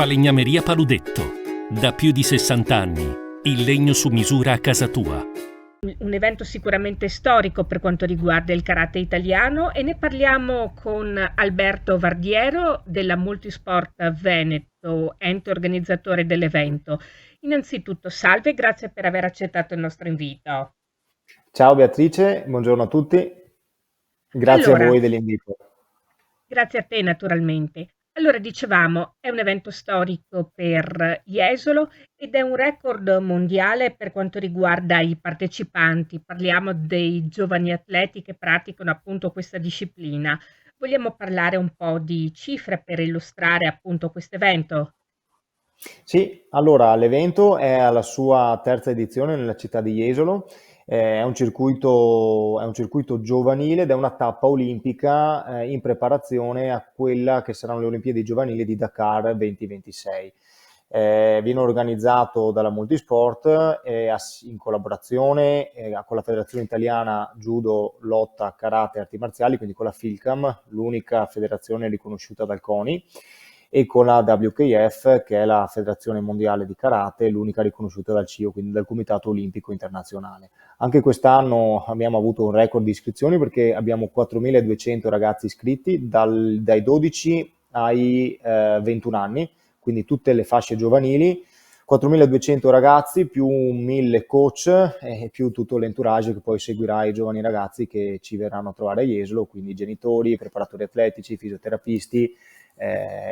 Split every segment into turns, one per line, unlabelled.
Falegnameria Paludetto. Da più di 60 anni. Il legno su misura a casa tua.
Un evento sicuramente storico per quanto riguarda il karate italiano e ne parliamo con Alberto Vardiero della Multisport Veneto, ente organizzatore dell'evento. Innanzitutto, salve e grazie per aver accettato il nostro invito.
Ciao Beatrice, buongiorno a tutti, grazie a
Allora,
voi dell'invito.
grazie a te naturalmente. Allora, dicevamo, è un evento storico per Jesolo ed è un record mondiale per quanto riguarda i partecipanti. Parliamo dei giovani atleti che praticano appunto questa disciplina. Vogliamo parlare un po' di cifre per illustrare appunto questo evento?
Sì, allora l'evento è alla sua terza edizione nella città di Jesolo, è un circuito giovanile ed è una tappa olimpica in preparazione a quella che saranno le Olimpiadi giovanili di Dakar 2026. Viene organizzato dalla Multisport in collaborazione con la Federazione Italiana Judo, Lotta, Karate e Arti Marziali, quindi con la FILCAM, l'unica federazione riconosciuta dal CONI, e con la WKF, che è la Federazione Mondiale di Karate, l'unica riconosciuta dal CIO, quindi dal Comitato Olimpico Internazionale. Anche quest'anno abbiamo avuto un record di iscrizioni perché abbiamo 4.200 ragazzi iscritti dai 12 ai 21 anni, quindi tutte le fasce giovanili, 4.200 ragazzi più 1.000 coach e più tutto l'entourage che poi seguirà i giovani ragazzi che ci verranno a trovare a Jesolo, quindi genitori, preparatori atletici, fisioterapisti,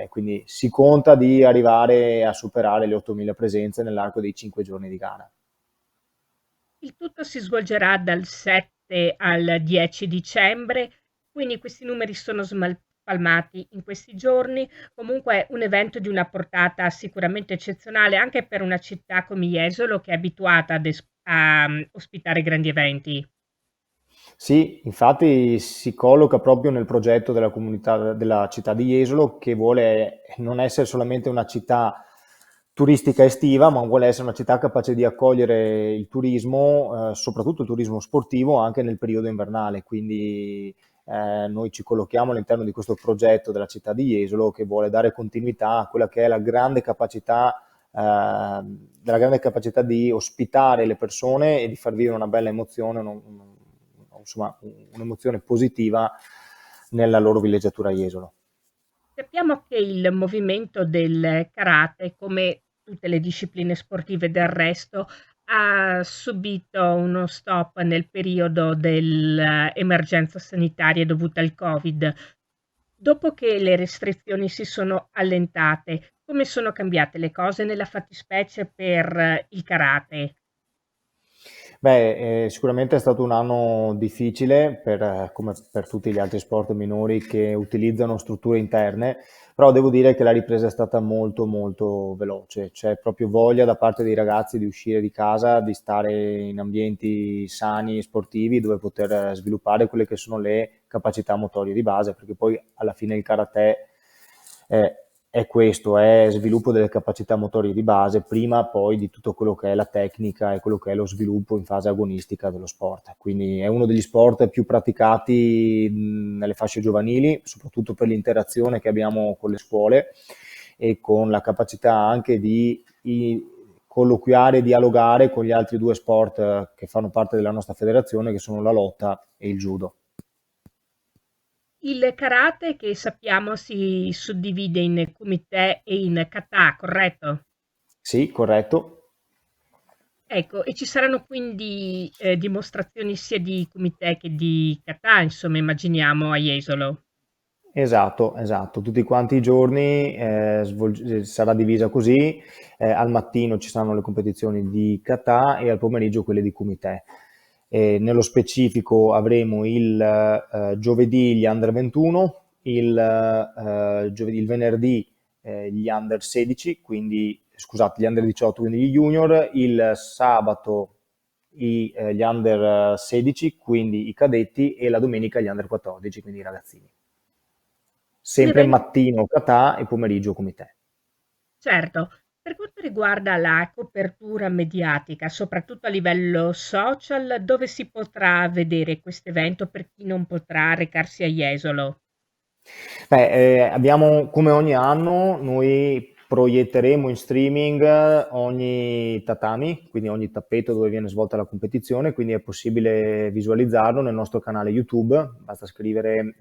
quindi si conta di arrivare a superare le 8.000 presenze nell'arco dei 5 giorni di gara.
Il tutto si svolgerà dal 7 al 10 dicembre, quindi questi numeri sono spalmati in questi giorni. Comunque è un evento di una portata sicuramente eccezionale anche per una città come Jesolo che è abituata a ospitare grandi eventi.
Sì, infatti si colloca proprio nel progetto della comunità della città di Jesolo, che vuole non essere solamente una città turistica estiva, ma vuole essere una città capace di accogliere il turismo, soprattutto il turismo sportivo, anche nel periodo invernale. Quindi noi ci collochiamo all'interno di questo progetto della città di Jesolo che vuole dare continuità a quella che è della grande capacità di ospitare le persone e di far vivere una bella emozione, insomma, un'emozione positiva nella loro villeggiatura a Jesolo.
Sappiamo che il movimento del karate, come tutte le discipline sportive del resto, ha subito uno stop nel periodo dell'emergenza sanitaria dovuta al Covid. Dopo che le restrizioni si sono allentate, come sono cambiate le cose nella fattispecie per il karate?
Beh, sicuramente è stato un anno difficile come per tutti gli altri sport minori che utilizzano strutture interne, però devo dire che la ripresa è stata molto molto veloce. C'è proprio voglia da parte dei ragazzi di uscire di casa, di stare in ambienti sani e sportivi dove poter sviluppare quelle che sono le capacità motorie di base, perché poi alla fine il karate è, è questo, è sviluppo delle capacità motorie di base, prima poi di tutto quello che è la tecnica e quello che è lo sviluppo in fase agonistica dello sport. Quindi è uno degli sport più praticati nelle fasce giovanili, soprattutto per l'interazione che abbiamo con le scuole e con la capacità anche di colloquiare e dialogare con gli altri due sport che fanno parte della nostra federazione, che sono la lotta e il judo.
Il karate, che sappiamo si suddivide in kumite e in kata, corretto?
Sì, corretto.
Ecco, e ci saranno quindi dimostrazioni sia di kumite che di kata, insomma, immaginiamo a Jesolo.
Esatto, esatto. Tutti quanti i giorni sarà divisa così. Al mattino ci saranno le competizioni di kata e al pomeriggio quelle di kumite. Nello specifico avremo il giovedì gli under 21, il venerdì gli under 16, quindi scusate, gli under 18, quindi gli junior, il sabato gli under 16, quindi i cadetti, e la domenica gli under 14, quindi i ragazzini.
Un
Sempre
evento,
mattino kata e pomeriggio comité.
certo, per quanto riguarda la copertura mediatica, soprattutto a livello social, dove si potrà vedere questo evento per chi non potrà recarsi a Jesolo?
Beh, abbiamo come ogni anno, noi proietteremo in streaming ogni tatami, quindi ogni tappeto dove viene svolta la competizione, quindi è possibile visualizzarlo nel nostro canale YouTube, basta scrivere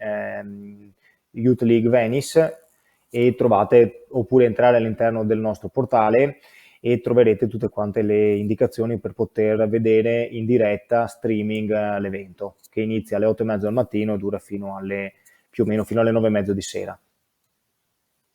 Youth League Venice e trovate, oppure entrare all'interno del nostro portale e troverete tutte quante le indicazioni per poter vedere in diretta streaming l'evento, che inizia alle 8:30 del mattino e dura più o meno fino alle 9:30 di sera.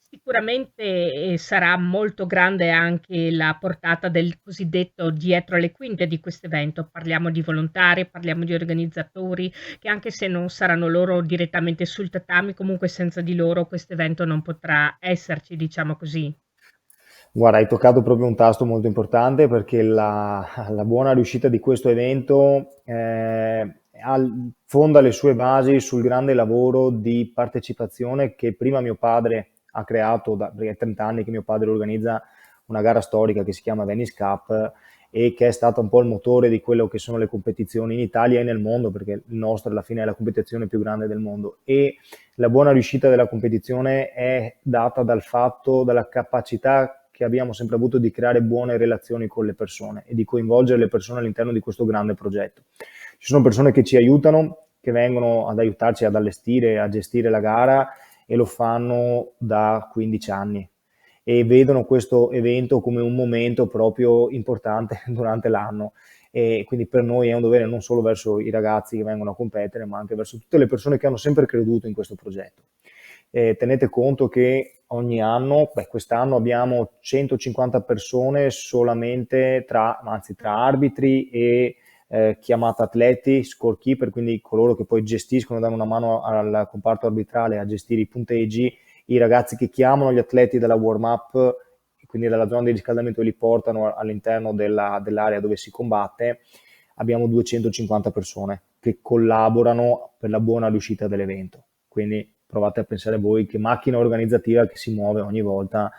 Sicuramente, sarà molto grande anche la portata del cosiddetto dietro le quinte di quest'evento. Parliamo di volontari, parliamo di organizzatori che, anche se non saranno loro direttamente sul tatami, comunque senza di loro quest'evento non potrà esserci, diciamo così.
Guarda, hai toccato proprio un tasto molto importante, perché la buona riuscita di questo evento fonda le sue basi sul grande lavoro di partecipazione che prima mio padre ha creato, perché è 30 anni che mio padre organizza una gara storica che si chiama Venice Cup e che è stata un po' il motore di quello che sono le competizioni in Italia e nel mondo, perché il nostro alla fine è la competizione più grande del mondo. E la buona riuscita della competizione è data dal fatto, dalla capacità che abbiamo sempre avuto di creare buone relazioni con le persone e di coinvolgere le persone all'interno di questo grande progetto. Ci sono persone che ci aiutano, che vengono ad aiutarci ad allestire, a gestire la gara, e lo fanno da 15 anni e vedono questo evento come un momento proprio importante durante l'anno. E quindi per noi è un dovere non solo verso i ragazzi che vengono a competere, ma anche verso tutte le persone che hanno sempre creduto in questo progetto. Tenete conto che ogni anno, quest'anno abbiamo 150 persone solamente tra arbitri e chiamata atleti, scorekeeper, quindi coloro che poi gestiscono, danno una mano al comparto arbitrale a gestire i punteggi, i ragazzi che chiamano gli atleti dalla warm-up, quindi dalla zona di riscaldamento, e li portano all'interno dell'area dove si combatte. Abbiamo 250 persone che collaborano per la buona riuscita dell'evento. Quindi provate a pensare voi che macchina organizzativa che si muove ogni volta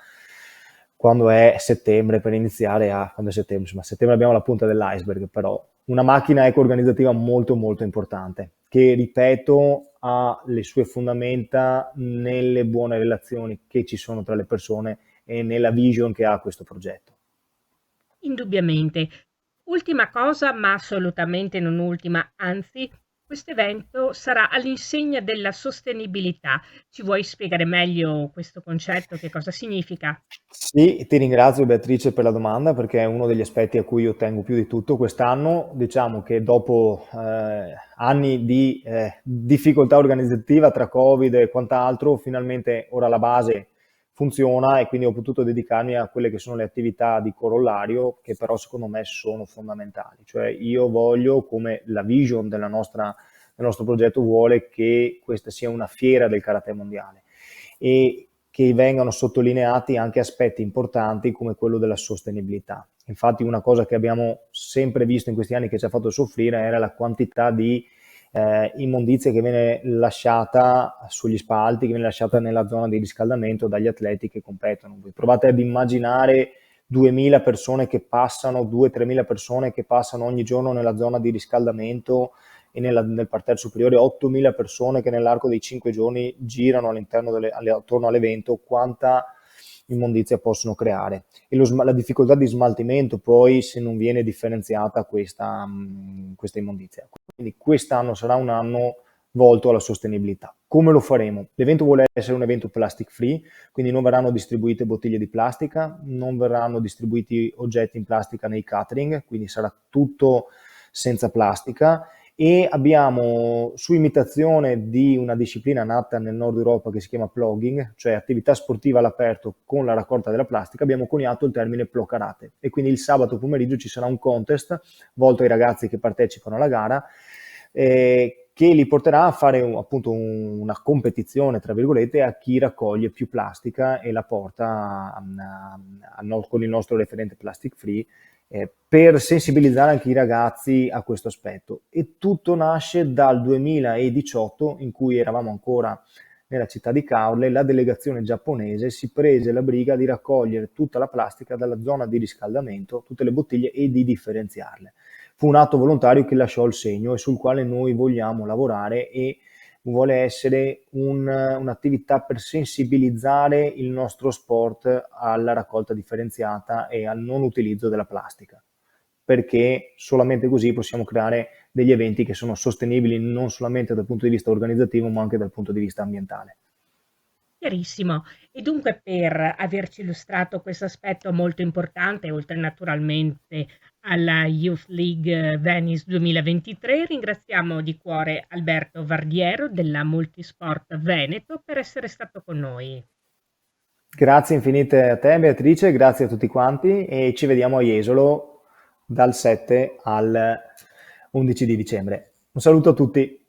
quando è settembre, per iniziare quando è settembre, insomma, a settembre abbiamo la punta dell'iceberg, però una macchina organizzativa molto molto importante, che, ripeto, ha le sue fondamenta nelle buone relazioni che ci sono tra le persone e nella vision che ha questo progetto.
Indubbiamente. Ultima cosa, ma assolutamente non ultima, anzi, questo evento sarà all'insegna della sostenibilità. Ci vuoi spiegare meglio questo concetto, che cosa significa?
Sì, ti ringrazio Beatrice per la domanda, perché è uno degli aspetti a cui io tengo più di tutto. Quest'anno, diciamo che dopo anni di difficoltà organizzativa tra Covid e quant'altro, finalmente ora la base funziona e quindi ho potuto dedicarmi a quelle che sono le attività di corollario, che però secondo me sono fondamentali. Cioè, io voglio, come la vision del nostro progetto vuole, che questa sia una fiera del karate mondiale e che vengano sottolineati anche aspetti importanti come quello della sostenibilità. Infatti una cosa che abbiamo sempre visto in questi anni che ci ha fatto soffrire era la quantità di immondizia che viene lasciata sugli spalti, che viene lasciata nella zona di riscaldamento dagli atleti che competono. Voi provate ad immaginare 2.000 persone che passano, 2.000-3.000 persone che passano ogni giorno nella zona di riscaldamento e nel parterre superiore, 8.000 persone che nell'arco dei 5 giorni girano attorno all'evento, quanta immondizia possono creare. E la difficoltà di smaltimento poi, se non viene differenziata questa immondizia. Quindi quest'anno sarà un anno volto alla sostenibilità. Come lo faremo? L'evento vuole essere un evento plastic free, quindi non verranno distribuite bottiglie di plastica, non verranno distribuiti oggetti in plastica nei catering, quindi sarà tutto senza plastica. E abbiamo, su imitazione di una disciplina nata nel nord Europa che si chiama plogging, cioè attività sportiva all'aperto con la raccolta della plastica, abbiamo coniato il termine Plo Karate. E quindi il sabato pomeriggio ci sarà un contest volto ai ragazzi che partecipano alla gara, che li porterà a fare appunto una competizione, tra virgolette, a chi raccoglie più plastica e la porta con il nostro referente plastic free, per sensibilizzare anche i ragazzi a questo aspetto. E tutto nasce dal 2018, in cui eravamo ancora nella città di Caorle. La delegazione giapponese si prese la briga di raccogliere tutta la plastica dalla zona di riscaldamento, tutte le bottiglie, e di differenziarle. Fu un atto volontario che lasciò il segno e sul quale noi vogliamo lavorare, e vuole essere un'attività per sensibilizzare il nostro sport alla raccolta differenziata e al non utilizzo della plastica, perché solamente così possiamo creare degli eventi che sono sostenibili non solamente dal punto di vista organizzativo, ma anche dal punto di vista ambientale.
Chiarissimo. E dunque per averci illustrato questo aspetto molto importante, oltre naturalmente alla Youth League Venice 2023, ringraziamo di cuore Alberto Vardiero della Multisport Veneto per essere stato con noi.
Grazie infinite a te Beatrice, grazie a tutti quanti e ci vediamo a Jesolo dal 7 al 11 di dicembre. Un saluto a tutti.